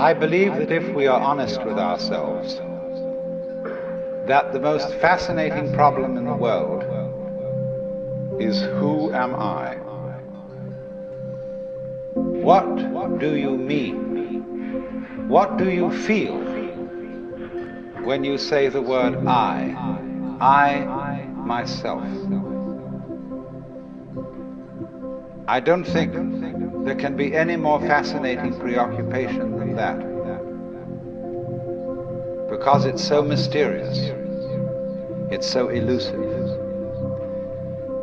I believe that if we are honest with ourselves, that the most fascinating problem in the world is, who am I? What do you mean? What do you feel when you say the word I? I, myself. I don't think there can be any more fascinating preoccupation than that, because it's so mysterious, it's so elusive.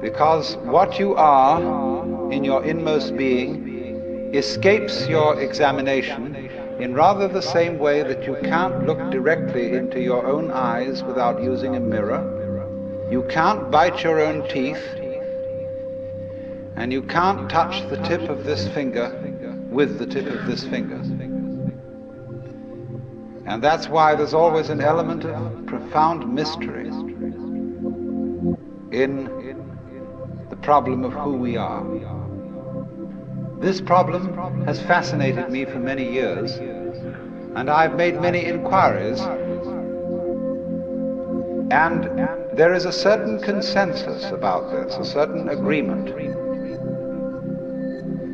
Because what you are in your inmost being escapes your examination in rather the same way that you can't look directly into your own eyes without using a mirror, you can't bite your own teeth, and you can't touch the tip of this finger with the tip of this finger. And that's why there's always an element of profound mystery in the problem of who we are. This problem has fascinated me for many years, and I've made many inquiries, and there is a certain consensus about this, a certain agreement,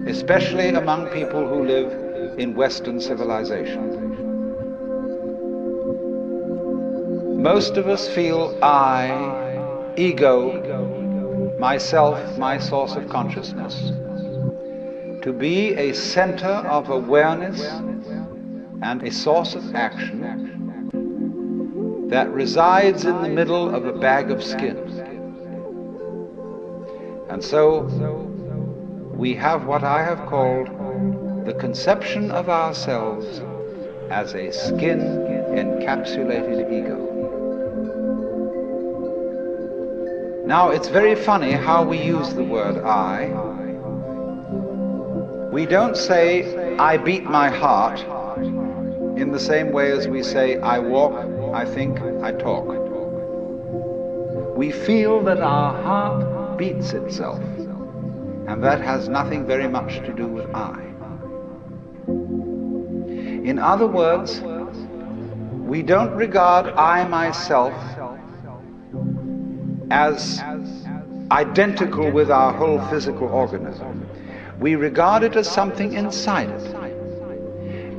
especially among people who live in Western civilization. Most of us feel I, ego, myself, my source of consciousness, to be a center of awareness and a source of action that resides in the middle of a bag of skin. And so we have what I have called the conception of ourselves as a skin-encapsulated ego. Now, it's very funny how we use the word I. We don't say, I beat my heart, in the same way as we say, I walk, I think, I talk. We feel that our heart beats itself, and that has nothing very much to do with I. In other words, we don't regard I, myself, as identical with our whole physical organism. We regard it as something inside it.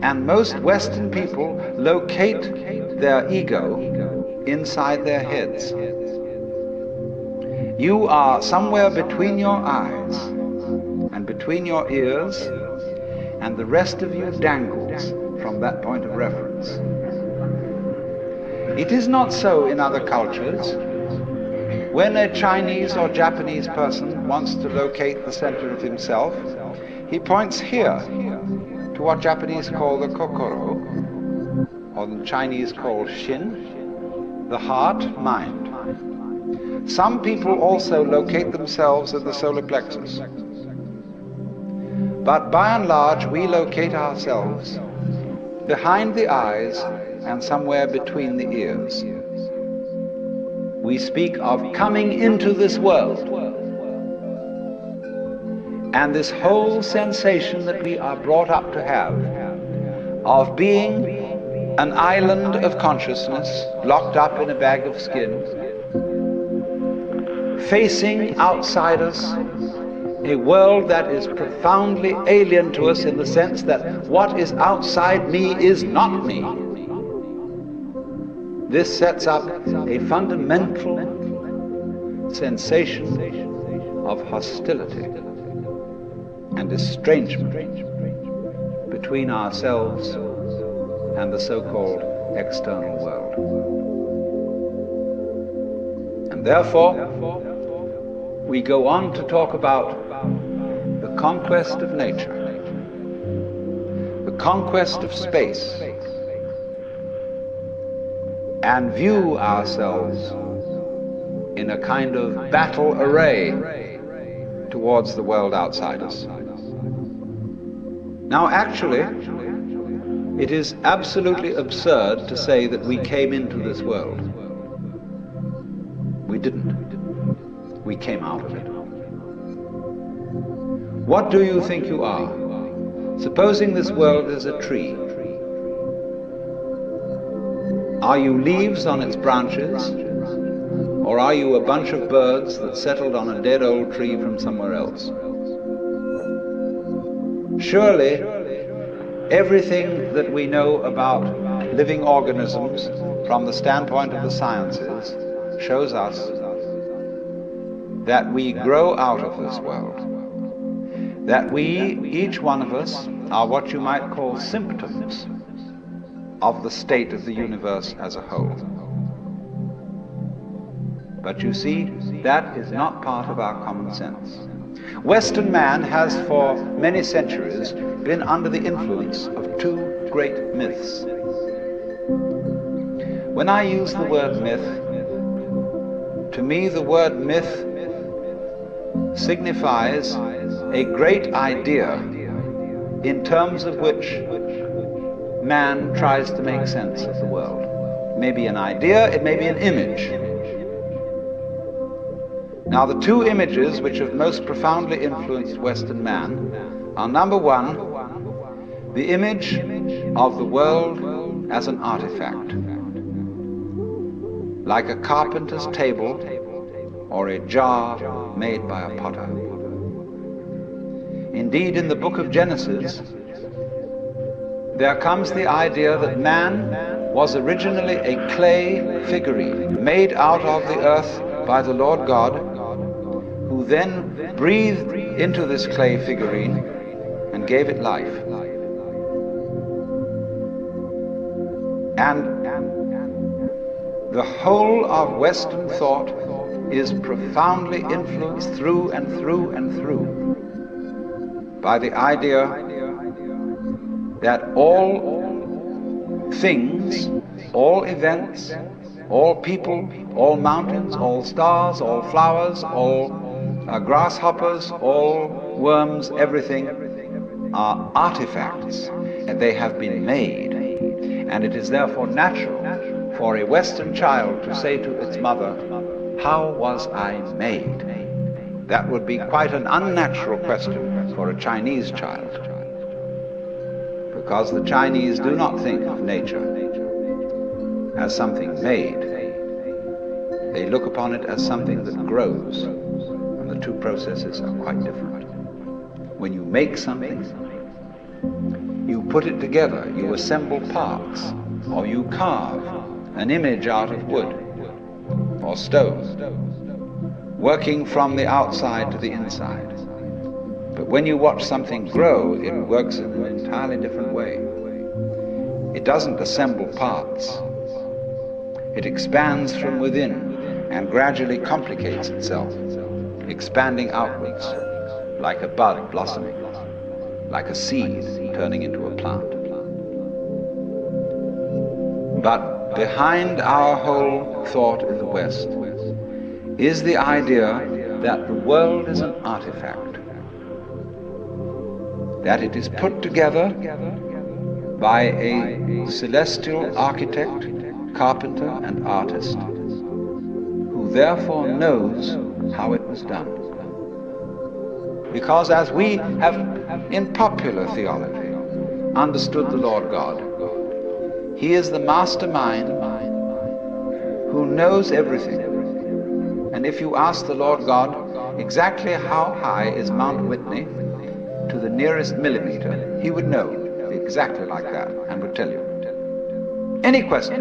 And most Western people locate their ego inside their heads. You are somewhere between your eyes and between your ears, and the rest of you dangles from that point of reference. It is not so in other cultures. When a Chinese or Japanese person wants to locate the center of himself, he points here to what Japanese call the kokoro, or the Chinese call shin, the heart, mind. Some people also locate themselves in the solar plexus. But by and large, we locate ourselves behind the eyes and somewhere between the ears. We speak of coming into this world, and this whole sensation that we are brought up to have of being an island of consciousness locked up in a bag of skin, facing outside us a world that is profoundly alien to us, in the sense that what is outside me is not me. This sets up a fundamental sensation of hostility and estrangement between ourselves and the so-called external world. And therefore, we go on to talk about the conquest of nature, the conquest of space, and view ourselves in a kind of battle array towards the world outside us. Now, actually, it is absolutely absurd to say that we came into this world. We didn't. We came out of it. What do you think you are? Supposing this world is a tree. Are you leaves on its branches, or are you a bunch of birds that settled on a dead old tree from somewhere else? Surely, everything that we know about living organisms from the standpoint of the sciences shows us that we grow out of this world. That we, each one of us, are what you might call symptoms of the state of the universe as a whole. But you see, that is not part of our common sense. Western man has for many centuries been under the influence of two great myths. When I use the word myth, to me the word myth signifies a great idea in terms of which man tries to make sense of the world. It may be an idea, it may be an image. Now, the two images which have most profoundly influenced Western man are, number one, the image of the world as an artifact, like a carpenter's table or a jar made by a potter. Indeed, in the book of Genesis, there comes the idea that man was originally a clay figurine made out of the earth by the Lord God, who then breathed into this clay figurine and gave it life. And the whole of Western thought is profoundly influenced through and through and through by the idea that all things, all events, all people, all mountains, all stars, all flowers, all grasshoppers, all worms, everything are artifacts, and they have been made. And it is therefore natural for a Western child to say to its mother, "How was I made?" That would be quite an unnatural question for a Chinese child, because the Chinese do not think of nature as something made. They look upon it as something that grows, and the two processes are quite different. When you make something, you put it together, you assemble parts, or you carve an image out of wood or stone, working from the outside to the inside. But when you watch something grow, it works in an entirely different way. It doesn't assemble parts. It expands from within and gradually complicates itself, expanding outwards, like a bud blossoming, like a seed turning into a plant. But behind our whole thought in the West is the idea that the world is an artifact, that it is put together by a celestial architect, carpenter, and artist, who therefore knows how it was done. Because as we have in popular theology understood the Lord God, He is the mastermind who knows everything. And if you ask the Lord God exactly how high is Mount Whitney to the nearest millimeter, He would know exactly like that and would tell you. Any question,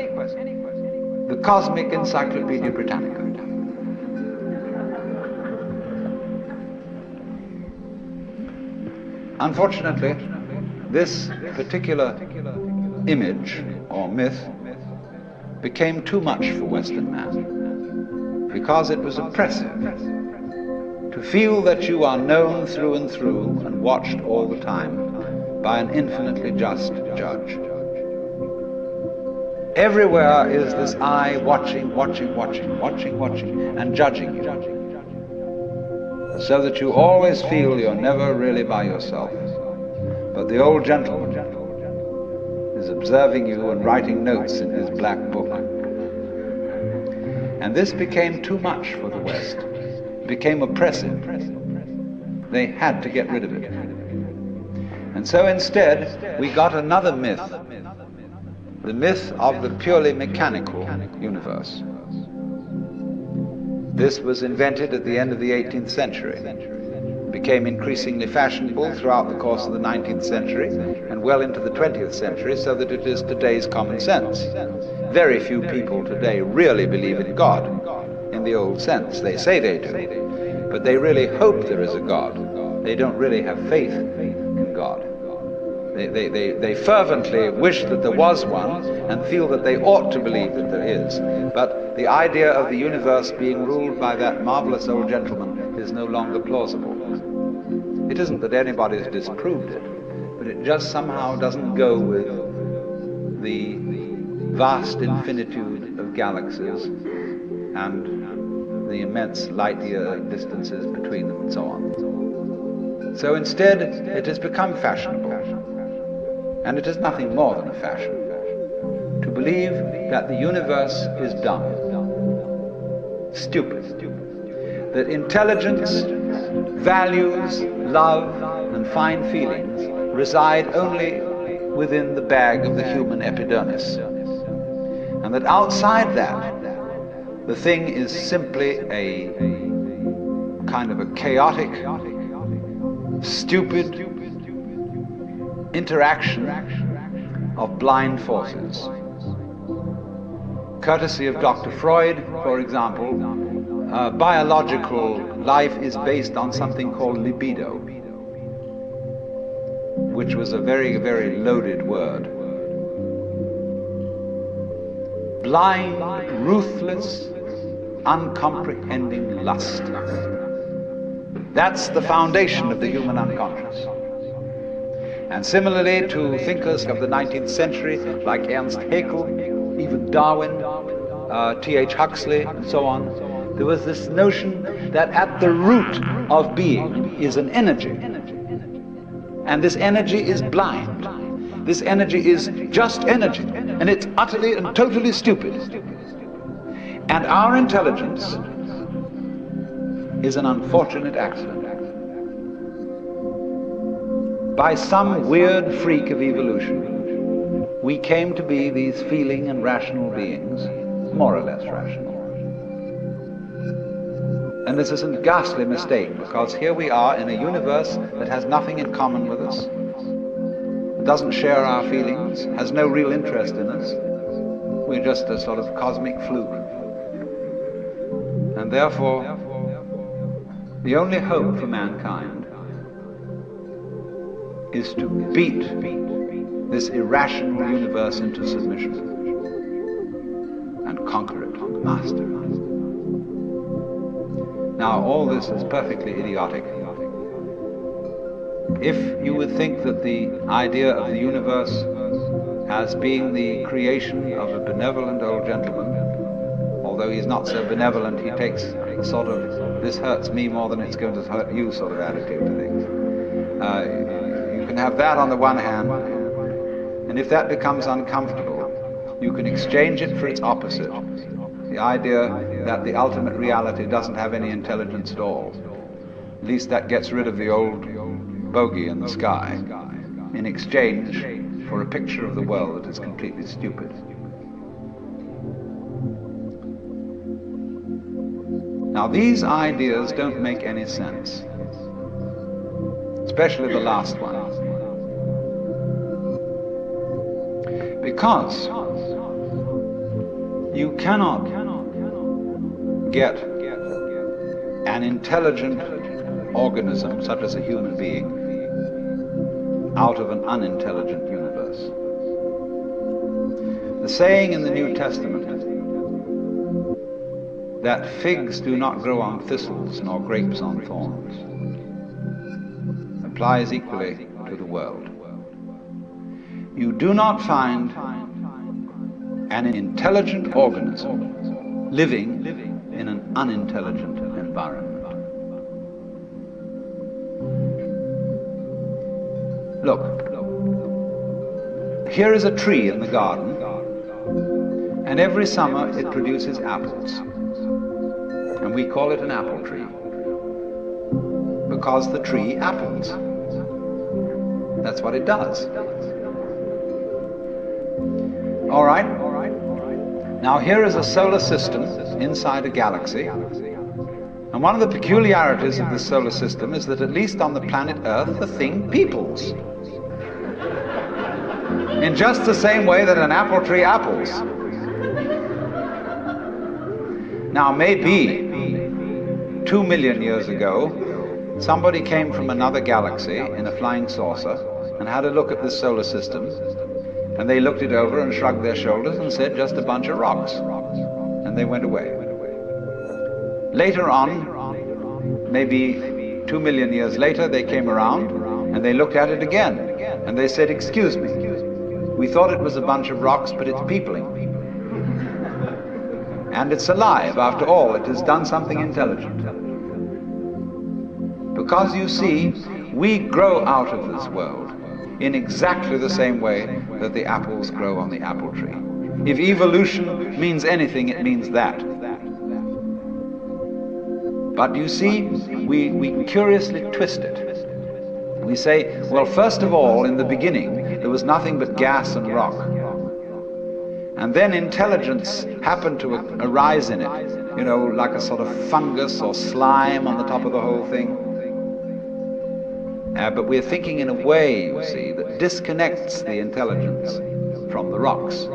the Cosmic Encyclopedia Britannica. Unfortunately, this particular image or myth became too much for Western man, because it was oppressive to feel that you are known through and through and watched all the time by an infinitely just judge. Everywhere is this eye watching, and judging you, so that you always feel you're never really by yourself. But the old gentleman is observing you and writing notes in his black book. And this became too much for the West. It became oppressive. They had to get rid of it. And so instead, we got another myth, the myth of the purely mechanical universe. This was invented at the end of the 18th century. It became increasingly fashionable throughout the course of the 19th century and well into the 20th century, so that it is today's common sense. Very few people today really believe in God in the old sense. They say they do, but they really hope there is a God. They don't really have faith in God. They fervently wish that there was one and feel that they ought to believe that there is. But the idea of the universe being ruled by that marvelous old gentleman is no longer plausible. It isn't that anybody's disproved it, but it just somehow doesn't go with the vast infinitude of galaxies and the immense light-year distances between them and so on. So instead, it has become fashionable, and it is nothing more than a fashion, to believe that the universe is dumb, stupid, that intelligence, values, love, and fine feelings reside only within the bag of the human epidermis, and that outside that, the thing is simply a kind of a chaotic, stupid interaction of blind forces. Courtesy of Dr. Freud, for example, biological life is based on something called libido, which was a very, very loaded word. Blind, ruthless, uncomprehending lust. That's the foundation of the human unconscious. And similarly, to thinkers of the 19th century, like Ernst Haeckel, even Darwin, T.H. Huxley, and so on, there was this notion that at the root of being is an energy. And this energy is blind. This energy is just energy, and it's utterly and totally stupid. And our intelligence is an unfortunate accident. By some weird freak of evolution, we came to be these feeling and rational beings, more or less rational. And this is a ghastly mistake, because here we are in a universe that has nothing in common with us, doesn't share our feelings, has no real interest in us. We're just a sort of cosmic fluke. And therefore, the only hope for mankind is to beat this irrational universe into submission and conquer it, master it. Now, all this is perfectly idiotic. If you would think that the idea of the universe as being the creation of a benevolent old gentleman, although he's not so benevolent, he takes a sort of, this hurts me more than it's going to hurt you sort of attitude to things. You can have that on the one hand, and if that becomes uncomfortable, you can exchange it for its opposite, the idea that the ultimate reality doesn't have any intelligence at all. At least that gets rid of the old bogey in the sky, in exchange for a picture of the world that is completely stupid. Now, these ideas don't make any sense, especially the last one, because you cannot get an intelligent organism, such as a human being, out of an unintelligent universe. The saying in the New Testament that figs do not grow on thistles nor grapes on thorns applies equally to the world. You do not find an intelligent organism living in an unintelligent environment. Look, here is a tree in the garden, and every summer it produces apples, and we call it an apple tree because the tree apples. That's what it does. All right? Now here is a solar system inside a galaxy. And one of the peculiarities of this solar system is that at least on the planet Earth, the thing peoples. In just the same way that an apple tree apples. Now maybe 2 million years ago, somebody came from another galaxy in a flying saucer and had a look at this solar system, and they looked it over and shrugged their shoulders and said, just a bunch of rocks. And they went away. Later on, maybe 2 million years later, they came around and they looked at it again. And they said, excuse me, we thought it was a bunch of rocks, but it's peopling. And it's alive, after all, it has done something intelligent. Because you see, we grow out of this world in exactly the same way that the apples grow on the apple tree. If evolution means anything, it means that. But you see, we curiously twist it. We say, well, first of all, in the beginning, there was nothing but gas and rock. And then intelligence happened to arise in it, you know, like a sort of fungus or slime on the top of the whole thing. But we're thinking in a way, you see, that disconnects the intelligence from the rocks.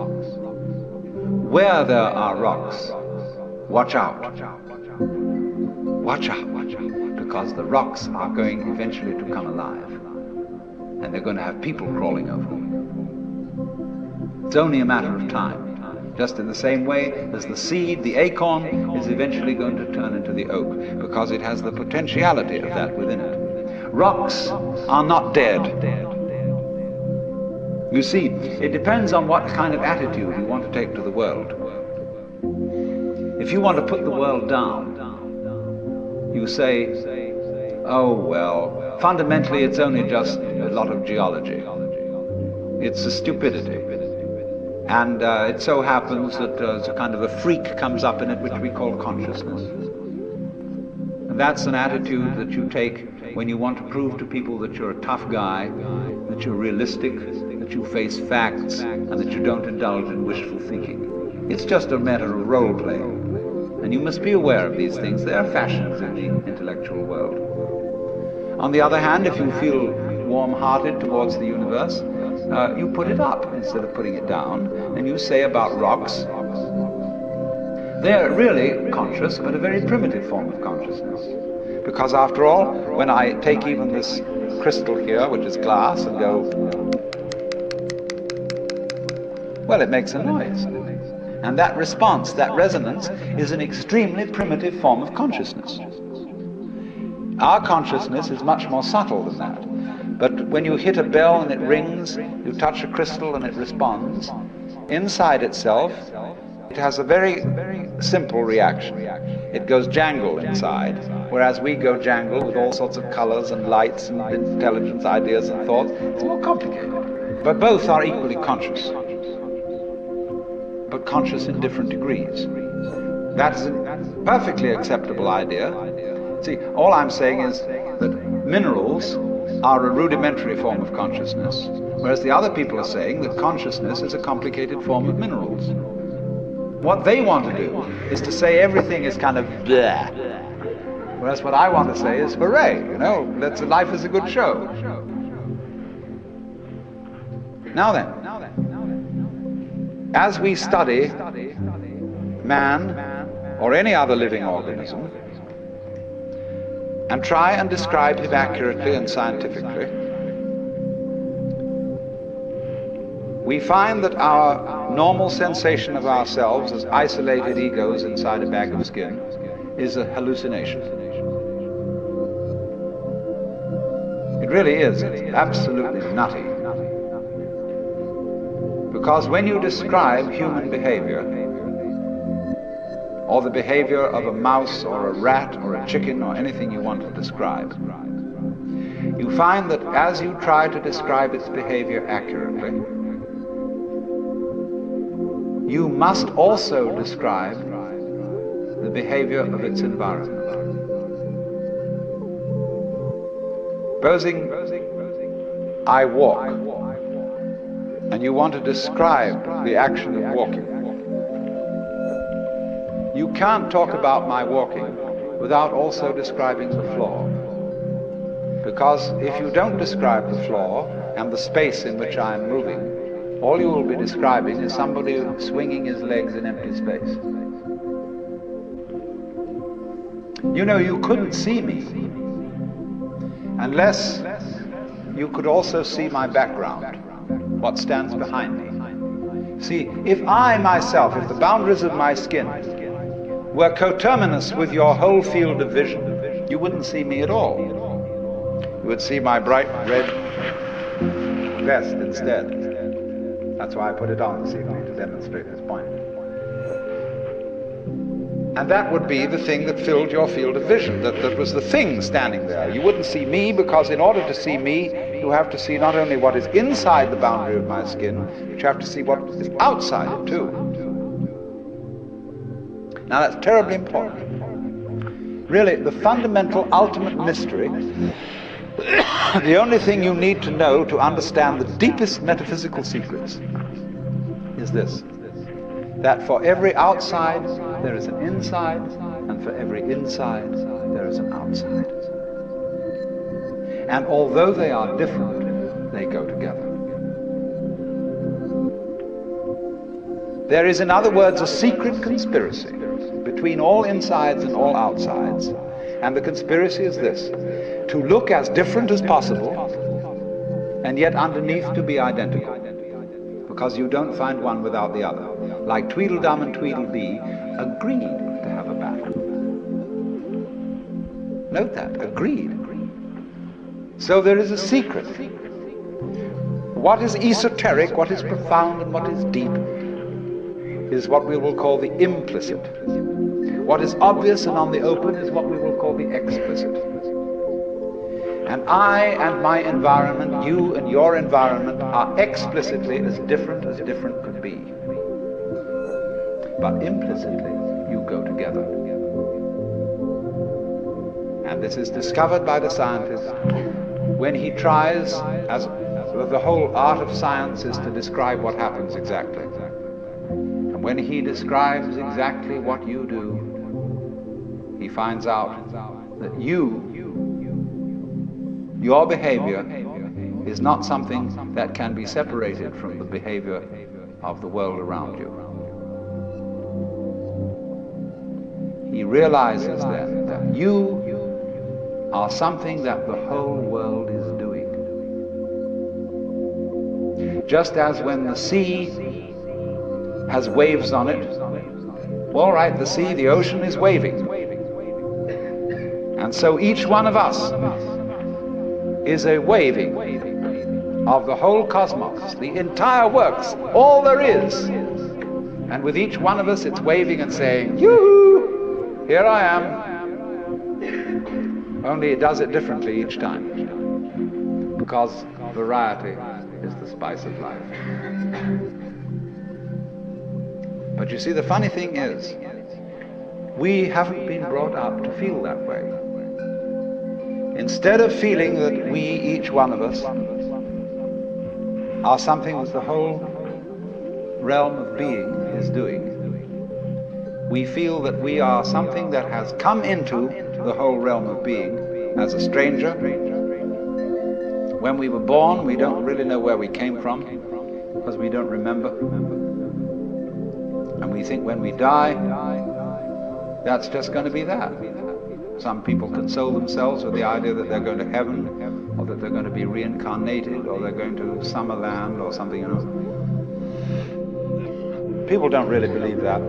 Where there are rocks, watch out. Watch out, because the rocks are going eventually to come alive. And they're going to have people crawling over them. It's only a matter of time. Just in the same way as the seed, the acorn, is eventually going to turn into the oak, because it has the potentiality of that within it. Rocks are not dead. You see, it depends on what kind of attitude you want to take to the world. If you want to put the world down, you say, oh well, fundamentally it's only just a lot of geology. It's a stupidity. And it so happens that a kind of a freak comes up in it which we call consciousness. And that's an attitude that you take when you want to prove to people that you're a tough guy, that you're realistic, that you face facts, and that you don't indulge in wishful thinking. It's just a matter of role-playing. And you must be aware of these things. They are fashions in the intellectual world. On the other hand, if you feel warm-hearted towards the universe, you put it up instead of putting it down, and you say about rocks, they're really conscious, but a very primitive form of consciousness. Because after all, when I take even this crystal here, which is glass, and go, well, it makes a noise. And that response, that resonance, is an extremely primitive form of consciousness. Our consciousness is much more subtle than that. But when you hit a bell and it rings, you touch a crystal and it responds, inside itself, it has a very, very simple reaction. It goes jangle inside, whereas we go jangle with all sorts of colors and lights and intelligence, ideas and thoughts. It's more complicated. But both are equally conscious, but conscious in different degrees. That's a perfectly acceptable idea. See, all I'm saying is that minerals are a rudimentary form of consciousness, whereas the other people are saying that consciousness is a complicated form of minerals. What they want to do is to say everything is kind of blah, whereas what I want to say is hooray, you know, life is a good show. Now then, as we study man or any other living organism and try and describe him accurately and scientifically, we find that our normal sensation of ourselves as isolated egos inside a bag of skin is a hallucination. It really is. It's absolutely nutty. Because when you describe human behavior, or the behavior of a mouse or a rat or a chicken or anything you want to describe, you find that as you try to describe its behavior accurately, you must also describe the behavior of its environment. Supposing I walk and you want to describe the action of walking, you can't talk about my walking without also describing the floor. Because if you don't describe the floor and the space in which I am moving, all you will be describing is somebody swinging his legs in empty space. You know, you couldn't see me unless you could also see my background, what stands behind me. See, if I myself, if the boundaries of my skin were coterminous with your whole field of vision, you wouldn't see me at all. You would see my bright red vest instead. That's why I put it on this evening, to demonstrate this point. And that would be the thing that filled your field of vision, that was the thing standing there. You wouldn't see me, because in order to see me, you have to see not only what is inside the boundary of my skin, but you have to see what is outside it too. Now that's terribly important. Really, the fundamental, ultimate mystery, the only thing you need to know to understand the deepest metaphysical secrets is this: that for every outside there is an inside, and for every inside there is an outside. And although they are different, they go together. There is, in other words, a secret conspiracy between all insides and all outsides. And the conspiracy is this: to look as different as possible, and yet underneath to be identical. Because you don't find one without the other. Like Tweedledum and Tweedledee agreed to have a battle. Note that, agreed. So there is a secret. What is esoteric, what is profound, and what is deep is what we will call the implicit. What is obvious and on the open is what we will call the explicit. And I and my environment, you and your environment, are explicitly as different could be. But implicitly, you go together. And this is discovered by the scientist when he tries, as the whole art of science is to describe what happens exactly. And when he describes exactly what you do, he finds out that your behavior is not something that can be separated from the behavior of the world around you. He realizes then that you are something that the whole world is doing. Just as when the sea has waves on it, all right, the sea, the ocean is waving. And so each one of us is a waving of the whole cosmos, the entire works, all there is. And with each one of us, it's waving and saying, "Yoo-hoo, here I am." Only it does it differently each time, because variety is the spice of life. But you see, the funny thing is, we haven't been brought up to feel that way. Instead of feeling that we, each one of us, are something that the whole realm of being is doing, we feel that we are something that has come into the whole realm of being as a stranger. When we were born, we don't really know where we came from, because we don't remember. And we think when we die, that's just going to be that. Some people console themselves with the idea that they're going to heaven, or that they're going to be reincarnated, or they're going to Summerland or something, you know. People don't really believe that.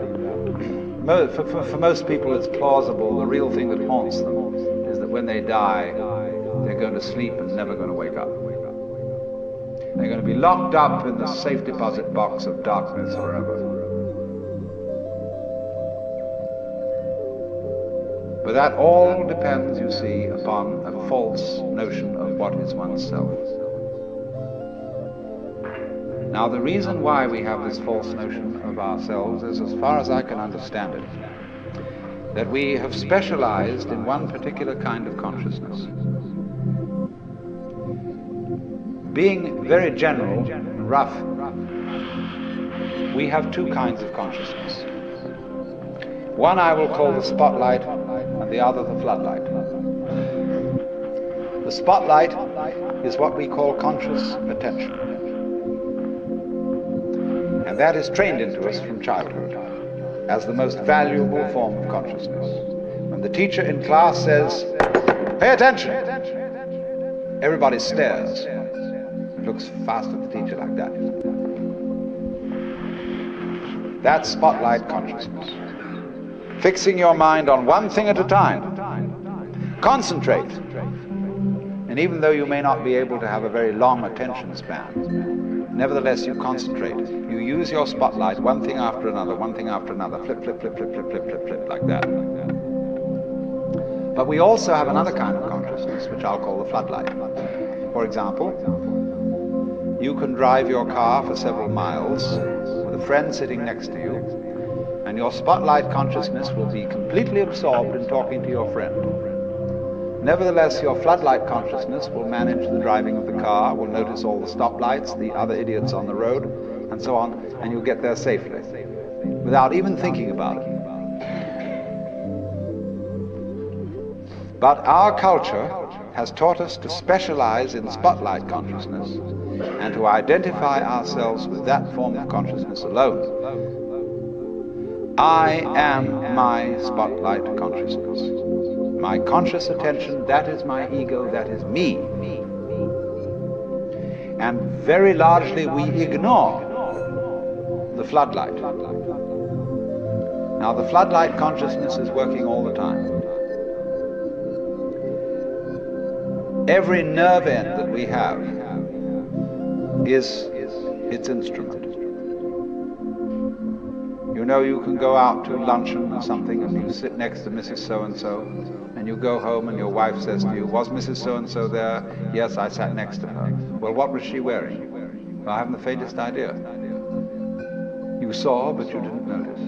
For most people it's plausible. The real thing that haunts them is that when they die, they're going to sleep and never going to wake up. They're going to be locked up in the safe deposit box of darkness forever. But that all depends, you see, upon a false notion of what is oneself. Now, the reason why we have this false notion of ourselves is, as far as I can understand it, that we have specialized in one particular kind of consciousness. Being very general, rough, We have two kinds of consciousness. One I will call the spotlight, and the other the floodlight. The spotlight is what we call conscious attention. And that is trained into us from childhood as the most valuable form of consciousness. When the teacher in class says, "Pay attention," everybody stares and looks fast at the teacher like that. That's spotlight consciousness. Fixing your mind on one thing at a time. Concentrate. And even though you may not be able to have a very long attention span, nevertheless you concentrate. You use your spotlight, one thing after another, one thing after another, flip, flip, flip, flip, flip, flip, flip, flip, like that. But we also have another kind of consciousness, which I'll call the floodlight. For example, you can drive your car for several miles with a friend sitting next to you, and your spotlight consciousness will be completely absorbed in talking to your friend. Nevertheless, your floodlight consciousness will manage the driving of the car, will notice all the stoplights, the other idiots on the road, and so on, and you'll get there safely, without even thinking about it. But our culture has taught us to specialize in spotlight consciousness and to identify ourselves with that form of consciousness alone. I am my spotlight consciousness. My conscious attention, that is my ego, that is me. And very largely we ignore the floodlight. Now the floodlight consciousness is working all the time. Every nerve end that we have is its instrument. You know, you can go out to luncheon or something and you sit next to Mrs. So-and-so, and you go home and your wife says to you, "Was Mrs. So-and-so there?" "Yes, I sat next to her." "Well, what was she wearing?" "Well, I haven't the faintest idea." You saw, but you didn't notice.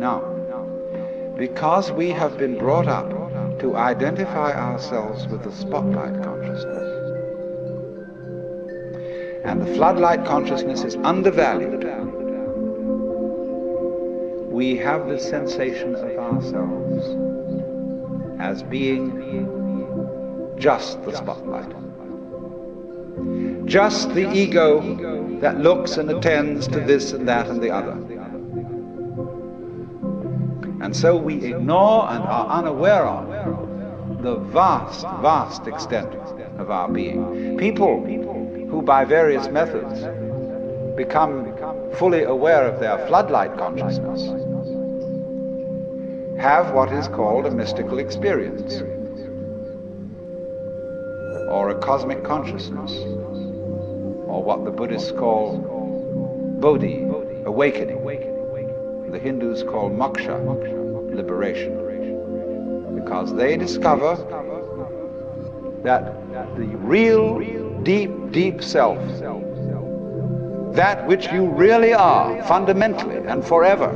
Now, because we have been brought up to identify ourselves with the spotlight consciousness, and the floodlight consciousness is undervalued, we have this sensation of ourselves as being just the spotlight, just the ego that looks and attends to this and that and the other. And so we ignore and are unaware of the vast, vast extent of our being. People who by various methods become fully aware of their floodlight consciousness have what is called a mystical experience, or a cosmic consciousness, or what the Buddhists call bodhi, awakening. The Hindus call moksha, liberation, because they discover that the real, deep, deep self, that which you really are, fundamentally and forever,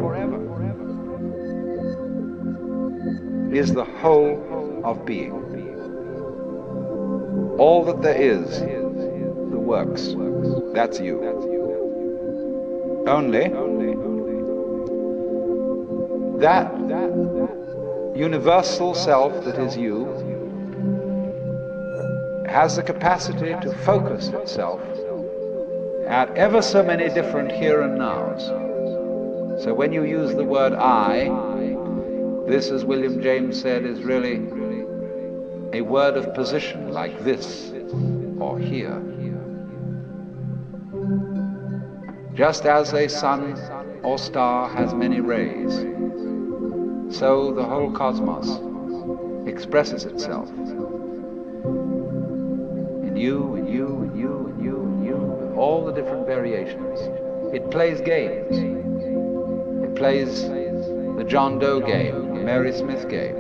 is the whole of being. All that there is, the works, that's you. Only that universal self that is you has the capacity to focus itself at ever so many different here and nows. So when you use the word I, this, as William James said, is really a word of position, like this or here. Just as a sun or star has many rays, so the whole cosmos expresses itself in you, and you, and you, and you, and you, with all the different variations. It plays games. It plays the John Doe game, the Mary Smith game.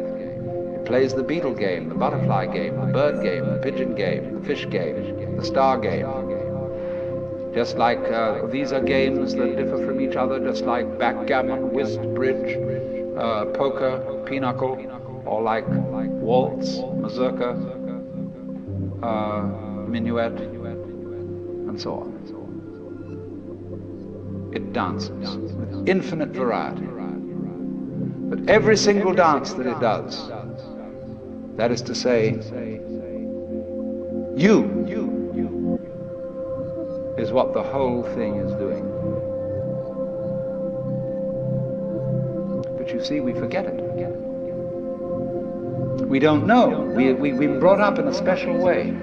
It plays the beetle game, the butterfly game, the bird game, the pigeon game, the fish game, the star game. Just like these are games that differ from each other, just like backgammon, whist, bridge, poker, pinochle, or like waltz, mazurka, minuet, and so on. It dances with infinite variety. But every single dance that it does, that is to say, you is what the whole thing is doing. But you see, we forget it. We don't know. We've been brought up in a special way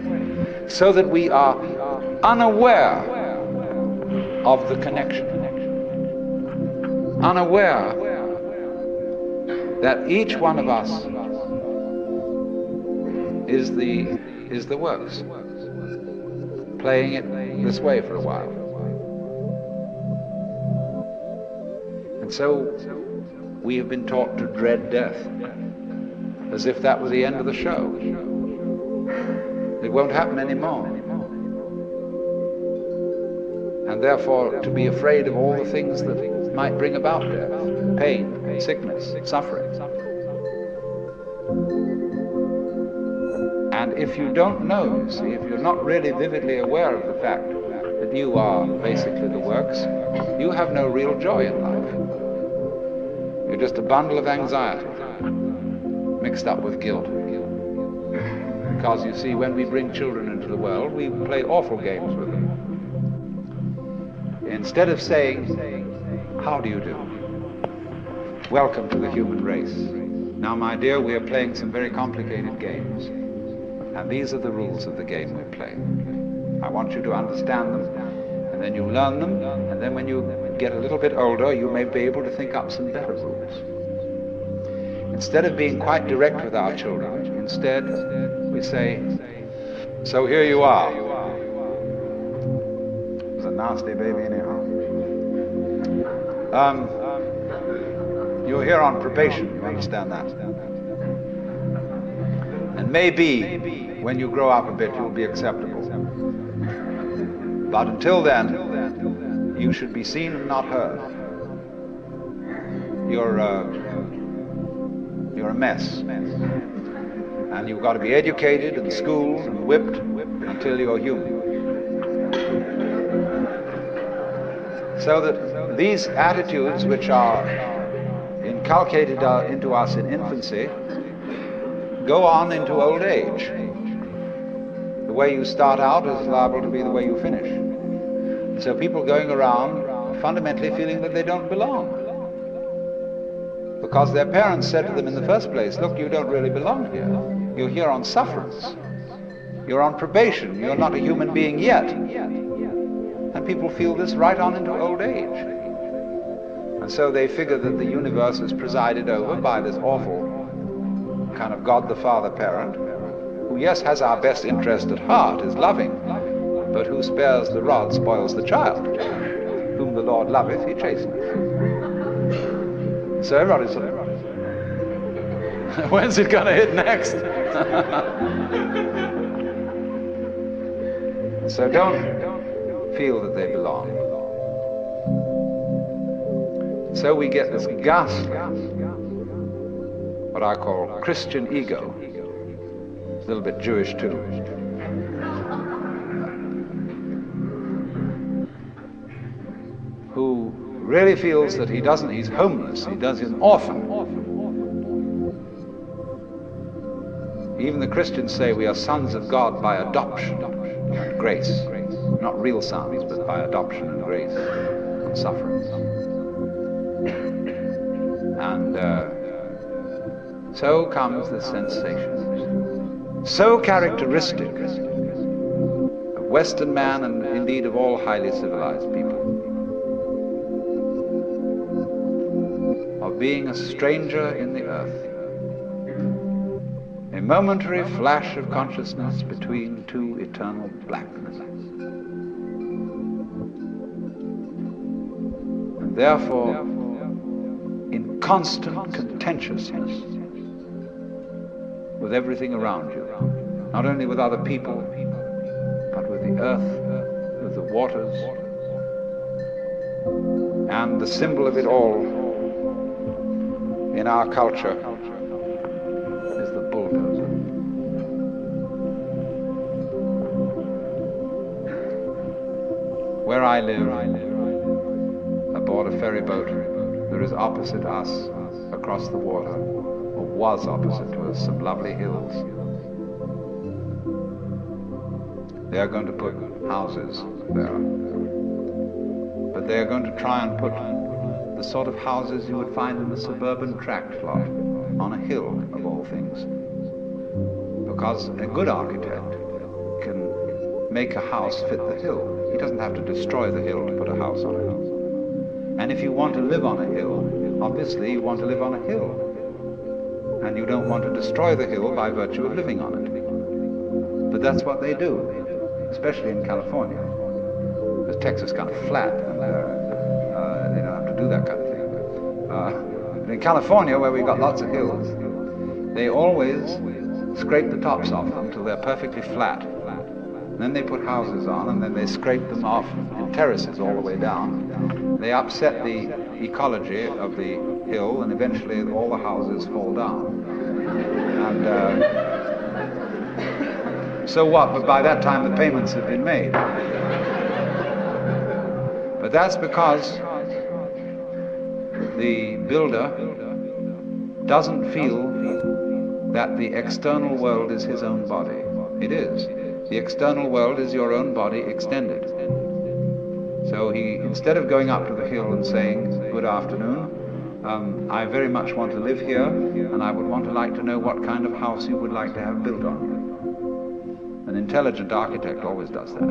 so that we are unaware of the connection, unaware that each one of us is the works, playing it this way for a while. And so we have been taught to dread death, as if that were the end of the show. It won't happen anymore. And therefore to be afraid of all the things that might bring about death, pain, sickness, suffering. And if you don't know, see, if you're not really vividly aware of the fact that you are basically the works, you have no real joy in life. You're just a bundle of anxiety mixed up with guilt. Because you see, when we bring children into the world, we play awful games with them. Instead of saying, how do you do? Welcome to the human race. Now, my dear, we are playing some very complicated games. And these are the rules of the game we're playing. I want you to understand them, and then you learn them, and then when you get a little bit older, you may be able to think up some better rules. Instead of being quite direct with our children, instead we say, so here you are. It was a nasty baby anyhow. You're here on probation, you understand that? And maybe when you grow up a bit, you'll be acceptable. But until then, you should be seen and not heard. You're a mess. And you've got to be educated and schooled and whipped until you're human. So that these attitudes which are inculcated into us in infancy go on into old age. The way you start out is liable to be the way you finish. So people going around fundamentally feeling that they don't belong. Because their parents said to them in the first place, look, you don't really belong here. You're here on sufferance. You're on probation. You're not a human being yet. And people feel this right on into old age. And so they figure that the universe is presided over by this awful kind of God the Father parent, who, yes, has our best interest at heart, is loving, but who spares the rod, spoils the child. Whom the Lord loveth, he chasteneth. So everybody's sort of, when's it going to hit next? So don't feel that they belong. So we get this ghastly, what I call Christian ego. It's a little bit Jewish too. Who really feels that he's homeless, he's an orphan. Even the Christians say we are sons of God by adoption and grace. Not real sons, but by adoption and grace and sufferance. And so comes the sensation, so characteristic of Western man and indeed of all highly civilized people, of being a stranger in the earth, a momentary flash of consciousness between two eternal blacknesses. And therefore, in constant contentiousness with everything around you, not only with other people, but with the earth, with the waters, and the symbol of it all in our culture is the bulldozer. Where I live, aboard a ferry boat, there is opposite us, across the water, or was opposite to us, some lovely hills. They are going to put houses there. But they are going to try and put the sort of houses you would find in a suburban tract lot, on a hill of all things. Because a good architect can make a house fit the hill. He doesn't have to destroy the hill to put a house on it. And if you want to live on a hill, obviously you want to live on a hill. And you don't want to destroy the hill by virtue of living on it. But that's what they do, especially in California. Because Texas is kind of flat, and they don't have to do that kind of thing. But in California, where we've got lots of hills, they always scrape the tops off them until they're perfectly flat. And then they put houses on, and then they scrape them off in terraces all the way down. They upset the ecology of the hill, and eventually all the houses fall down. And so what? But by that time the payments have been made. But that's because the builder doesn't feel that the external world is his own body. It is. The external world is your own body extended. So he, instead of going up to the hill and saying, "Good afternoon, I very much want to live here, and I would like to know what kind of house you would like to have built on me." An intelligent architect always does that.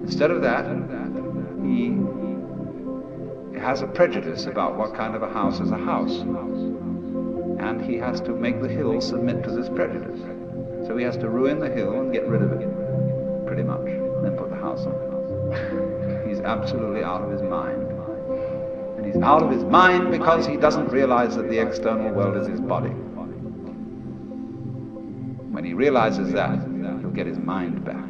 Instead of that, he has a prejudice about what kind of a house is a house. And he has to make the hill submit to this prejudice. So he has to ruin the hill and get rid of it, pretty much, and then put the house on it. He's absolutely out of his mind. And he's out of his mind because he doesn't realize that the external world is his body. When he realizes that, he'll get his mind back.